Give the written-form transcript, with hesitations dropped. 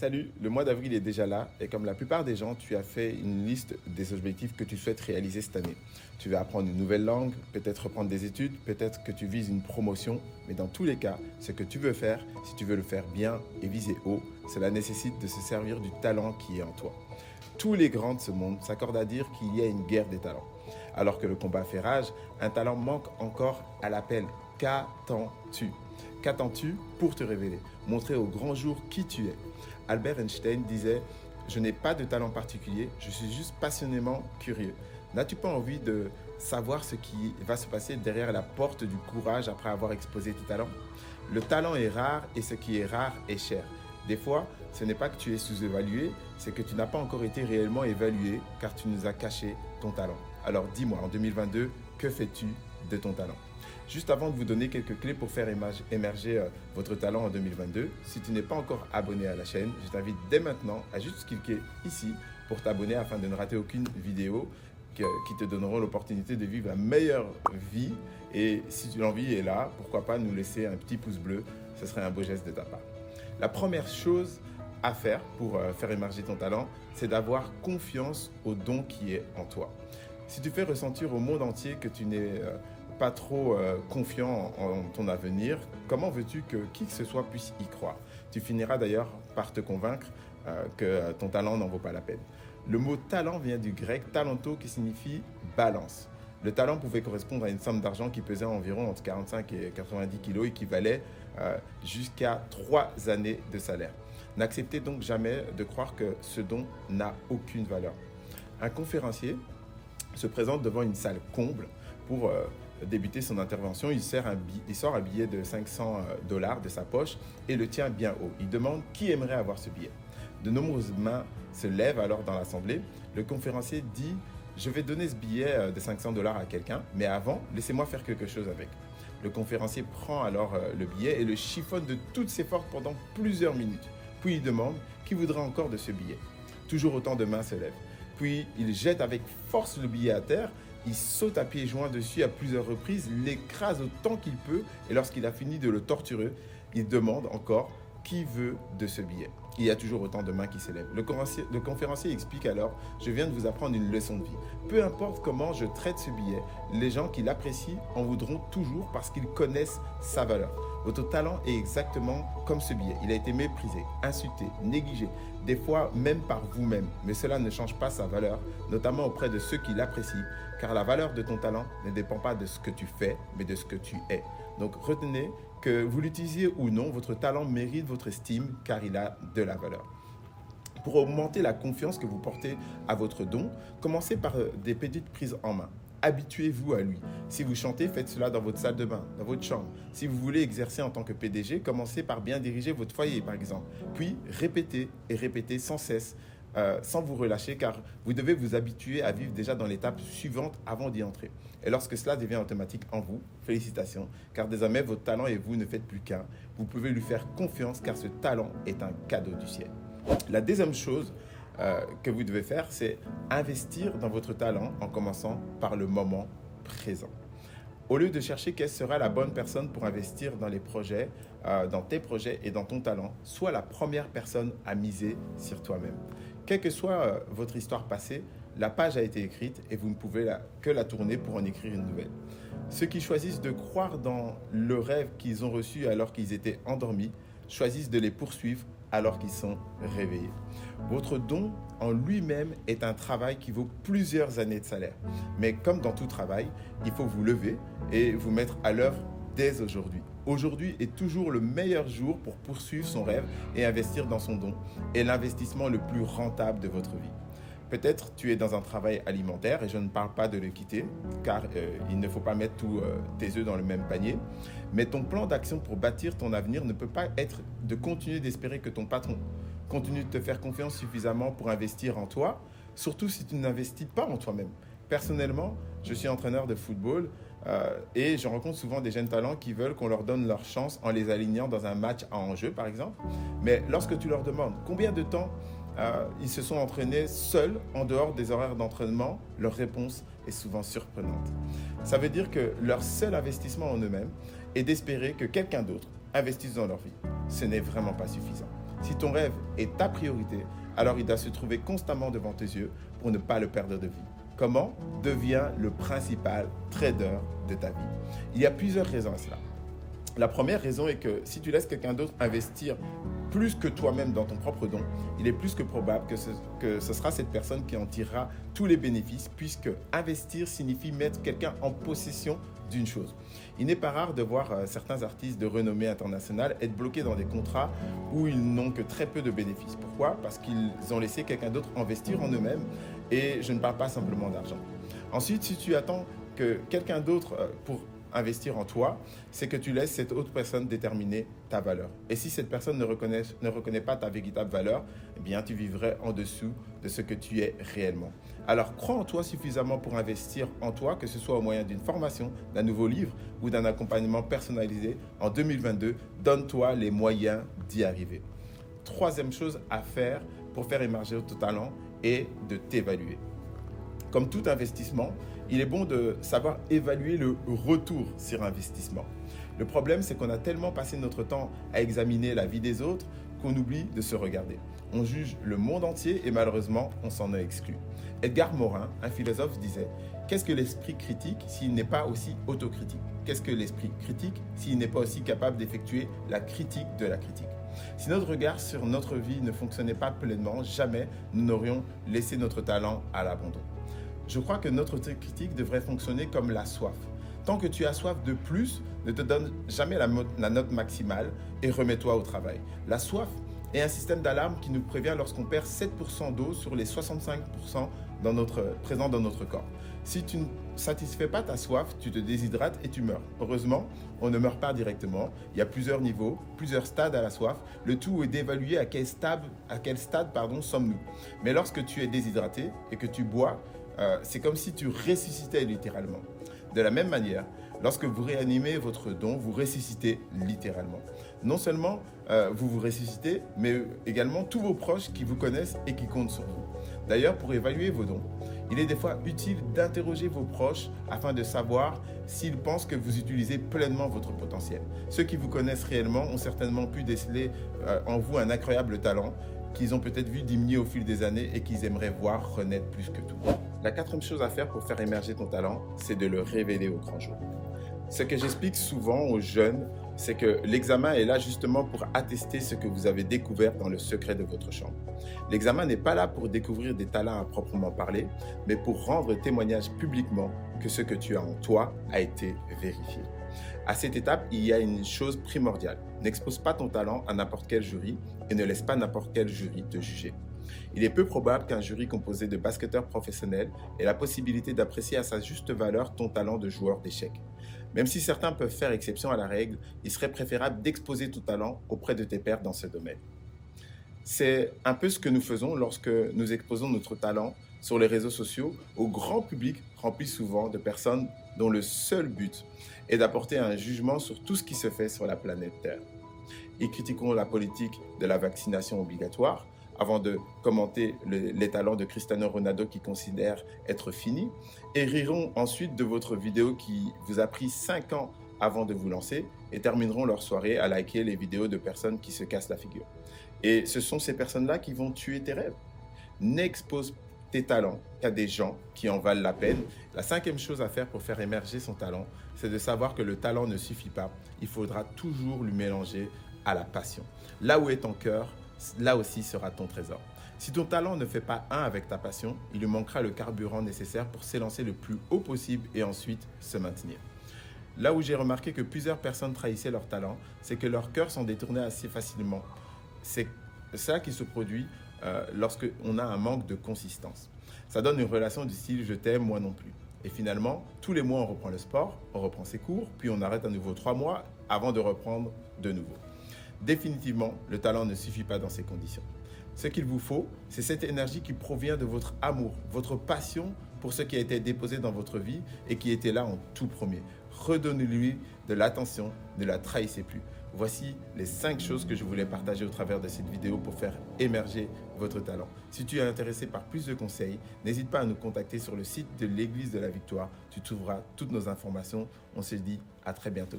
Salut, le mois d'avril est déjà là et comme la plupart des gens, tu as fait une liste des objectifs que tu souhaites réaliser cette année. Tu veux apprendre une nouvelle langue, peut-être reprendre des études, peut-être que tu vises une promotion, mais dans tous les cas, ce que tu veux faire, si tu veux le faire bien et viser haut, cela nécessite de se servir du talent qui est en toi. Tous les grands de ce monde s'accordent à dire qu'il y a une guerre des talents. Alors que le combat fait rage, un talent manque encore à l'appel. Qu'attends-tu? Qu'attends-tu pour te révéler, montrer au grand jour qui tu es? Albert Einstein disait « Je n'ai pas de talent particulier, je suis juste passionnément curieux ». N'as-tu pas envie de savoir ce qui va se passer derrière la porte du courage après avoir exposé tes talents? Le talent est rare et ce qui est rare est cher. Des fois, ce n'est pas que tu es sous-évalué, c'est que tu n'as pas encore été réellement évalué car tu nous as caché ton talent. Alors dis-moi, en 2022, que fais-tu de ton talent? Juste avant de vous donner quelques clés pour faire émerger votre talent en 2022, si tu n'es pas encore abonné à la chaîne, je t'invite dès maintenant à juste cliquer ici pour t'abonner afin de ne rater aucune vidéo qui te donneront l'opportunité de vivre la meilleure vie. Et si l'envie est là, pourquoi pas nous laisser un petit pouce bleu, ce serait un beau geste de ta part. La première chose à faire pour faire émerger ton talent, c'est d'avoir confiance au don qui est en toi. Si tu fais ressentir au monde entier que tu n'es pas trop confiant en ton avenir, comment veux-tu que qui que ce soit puisse y croire? Tu finiras d'ailleurs par te convaincre que ton talent n'en vaut pas la peine. Le mot talent vient du grec talento qui signifie balance. Le talent pouvait correspondre à une somme d'argent qui pesait environ entre 45 et 90 kilos et qui valait jusqu'à 3 années de salaire. N'acceptez donc jamais de croire que ce don n'a aucune valeur. Un conférencier se présente devant une salle comble pour débuter son intervention. Il sort un billet de 500 $ de sa poche et le tient bien haut. Il demande qui aimerait avoir ce billet. De nombreuses mains se lèvent alors dans l'assemblée. Le conférencier dit « Je vais donner ce billet de 500 $ à quelqu'un, mais avant, laissez-moi faire quelque chose avec ». Le conférencier prend alors le billet et le chiffonne de toutes ses forces pendant plusieurs minutes. Puis il demande qui voudrait encore de ce billet. Toujours autant de mains se lèvent. Puis il jette avec force le billet à terre. Il saute à pieds joints dessus à plusieurs reprises, l'écrase autant qu'il peut et lorsqu'il a fini de le torturer, il demande encore qui veut de ce billet. Il y a toujours autant de mains qui s'élèvent. Le conférencier explique alors « Je viens de vous apprendre une leçon de vie. Peu importe comment je traite ce billet, les gens qui l'apprécient en voudront toujours parce qu'ils connaissent sa valeur. Votre talent est exactement comme ce billet. Il a été méprisé, insulté, négligé, des fois même par vous-même. Mais cela ne change pas sa valeur, notamment auprès de ceux qui l'apprécient, car la valeur de ton talent ne dépend pas de ce que tu fais, mais de ce que tu es. Donc retenez que vous l'utilisiez ou non, votre talent mérite votre estime car il a de la valeur. Pour augmenter la confiance que vous portez à votre don, commencez par des petites prises en main. Habituez-vous à lui. Si vous chantez, faites cela dans votre salle de bain, dans votre chambre. Si vous voulez exercer en tant que PDG, commencez par bien diriger votre foyer, par exemple. Puis, répétez et répétez sans cesse, sans vous relâcher, car vous devez vous habituer à vivre déjà dans l'étape suivante avant d'y entrer. Et lorsque cela devient automatique en vous, félicitations, car désormais, votre talent et vous ne faites plus qu'un. Vous pouvez lui faire confiance, car ce talent est un cadeau du ciel. La deuxième chose que vous devez faire, c'est investir dans votre talent en commençant par le moment présent. Au lieu de chercher quelle sera la bonne personne pour investir dans les projets, dans tes projets et dans ton talent, sois la première personne à miser sur toi-même. Quelle que soit votre histoire passée, la page a été écrite et vous ne pouvez que la tourner pour en écrire une nouvelle. Ceux qui choisissent de croire dans le rêve qu'ils ont reçu alors qu'ils étaient endormis, choisissent de les poursuivre alors qu'ils sont réveillés. Votre don en lui-même est un travail qui vaut plusieurs années de salaire. Mais comme dans tout travail, il faut vous lever et vous mettre à l'œuvre dès aujourd'hui. Aujourd'hui est toujours le meilleur jour pour poursuivre son rêve et investir dans son don, et l'investissement le plus rentable de votre vie. Peut-être tu es dans un travail alimentaire et je ne parle pas de le quitter car il ne faut pas mettre tous tes œufs dans le même panier. Mais ton plan d'action pour bâtir ton avenir ne peut pas être de continuer d'espérer que ton patron continue de te faire confiance suffisamment pour investir en toi, surtout si tu n'investis pas en toi-même. Personnellement, je suis entraîneur de football et je rencontre souvent des jeunes talents qui veulent qu'on leur donne leur chance en les alignant dans un match à enjeu par exemple. Mais lorsque tu leur demandes combien de temps ils se sont entraînés seuls en dehors des horaires d'entraînement, leur réponse est souvent surprenante. Ça veut dire que leur seul investissement en eux-mêmes est d'espérer que quelqu'un d'autre investisse dans leur vie. Ce n'est vraiment pas suffisant. Si ton rêve est ta priorité, alors il doit se trouver constamment devant tes yeux pour ne pas le perdre de vue. Comment? Deviens le principal trader de ta vie. Il y a plusieurs raisons à cela. La première raison est que si tu laisses quelqu'un d'autre investir plus que toi-même dans ton propre don, il est plus que probable que ce sera cette personne qui en tirera tous les bénéfices, puisque investir signifie mettre quelqu'un en possession d'une chose. Il n'est pas rare de voir certains artistes de renommée internationale être bloqués dans des contrats où ils n'ont que très peu de bénéfices. Pourquoi? Parce qu'ils ont laissé quelqu'un d'autre investir en eux-mêmes, et je ne parle pas simplement d'argent. Ensuite, si tu attends que quelqu'un d'autre pour investir en toi, c'est que tu laisses cette autre personne déterminer ta valeur. Et si cette personne ne reconnaît pas ta véritable valeur, eh bien, tu vivrais en dessous de ce que tu es réellement. Alors, crois en toi suffisamment pour investir en toi, que ce soit au moyen d'une formation, d'un nouveau livre ou d'un accompagnement personnalisé. En 2022, donne-toi les moyens d'y arriver. Troisième chose à faire pour faire émerger ton talent est de t'évaluer. Comme tout investissement, il est bon de savoir évaluer le retour sur investissement. Le problème, c'est qu'on a tellement passé notre temps à examiner la vie des autres qu'on oublie de se regarder. On juge le monde entier et malheureusement, on s'en est exclu. Edgar Morin, un philosophe, disait « Qu'est-ce que l'esprit critique s'il n'est pas aussi autocritique? Qu'est-ce que l'esprit critique s'il n'est pas aussi capable d'effectuer la critique de la critique ?» Si notre regard sur notre vie ne fonctionnait pas pleinement, jamais nous n'aurions laissé notre talent à l'abandon. Je crois que notre critique devrait fonctionner comme la soif. Tant que tu as soif de plus, ne te donne jamais la note maximale et remets-toi au travail. La soif est un système d'alarme qui nous prévient lorsqu'on perd 7% d'eau sur les 65% présents dans notre corps. Si tu ne satisfais pas ta soif, tu te déshydrates et tu meurs. Heureusement, on ne meurt pas directement. Il y a plusieurs niveaux, plusieurs stades à la soif. Le tout est d'évaluer à quel stade sommes-nous. Mais lorsque tu es déshydraté et que tu bois, c'est comme si tu ressuscitais littéralement. De la même manière, lorsque vous réanimez votre don, vous ressuscitez littéralement. Non seulement vous vous ressuscitez, mais également tous vos proches qui vous connaissent et qui comptent sur vous. D'ailleurs, pour évaluer vos dons, il est des fois utile d'interroger vos proches afin de savoir s'ils pensent que vous utilisez pleinement votre potentiel. Ceux qui vous connaissent réellement ont certainement pu déceler en vous un incroyable talent qu'ils ont peut-être vu diminuer au fil des années et qu'ils aimeraient voir renaître plus que tout. La quatrième chose à faire pour faire émerger ton talent, c'est de le révéler au grand jour. Ce que j'explique souvent aux jeunes, c'est que l'examen est là justement pour attester ce que vous avez découvert dans le secret de votre chambre. L'examen n'est pas là pour découvrir des talents à proprement parler, mais pour rendre témoignage publiquement que ce que tu as en toi a été vérifié. À cette étape, il y a une chose primordiale. N'expose pas ton talent à n'importe quel jury et ne laisse pas n'importe quel jury te juger. Il est peu probable qu'un jury composé de basketteurs professionnels ait la possibilité d'apprécier à sa juste valeur ton talent de joueur d'échecs. Même si certains peuvent faire exception à la règle, il serait préférable d'exposer ton talent auprès de tes pairs dans ce domaine. C'est un peu ce que nous faisons lorsque nous exposons notre talent sur les réseaux sociaux au grand public rempli souvent de personnes dont le seul but est d'apporter un jugement sur tout ce qui se fait sur la planète Terre. Ils critiqueront la politique de la vaccination obligatoire avant de commenter les talents de Cristiano Ronaldo qu'ils considèrent être finis et riront ensuite de votre vidéo qui vous a pris 5 ans avant de vous lancer et termineront leur soirée à liker les vidéos de personnes qui se cassent la figure. Et ce sont ces personnes-là qui vont tuer tes rêves. N'expose tes talents qu'à des gens qui en valent la peine. La cinquième chose à faire pour faire émerger son talent, c'est de savoir que le talent ne suffit pas. Il faudra toujours lui mélanger à la passion. Là où est ton cœur, là aussi sera ton trésor. Si ton talent ne fait pas un avec ta passion, il lui manquera le carburant nécessaire pour s'élancer le plus haut possible et ensuite se maintenir. Là où j'ai remarqué que plusieurs personnes trahissaient leur talent, c'est que leurs cœurs sont détournés assez facilement. C'est ça qui se produit lorsqu'on a un manque de consistance. Ça donne une relation du style « je t'aime, moi non plus ». Et finalement, tous les mois, on reprend le sport, on reprend ses cours, puis on arrête à nouveau 3 mois avant de reprendre de nouveau. Définitivement, le talent ne suffit pas dans ces conditions. Ce qu'il vous faut, c'est cette énergie qui provient de votre amour, votre passion pour ce qui a été déposé dans votre vie et qui était là en tout premier. Redonnez-lui de l'attention, ne la trahissez plus. Voici les 5 choses que je voulais partager au travers de cette vidéo pour faire émerger votre talent. Si tu es intéressé par plus de conseils, n'hésite pas à nous contacter sur le site de l'Église de la Victoire. Tu trouveras toutes nos informations. On se dit à très bientôt.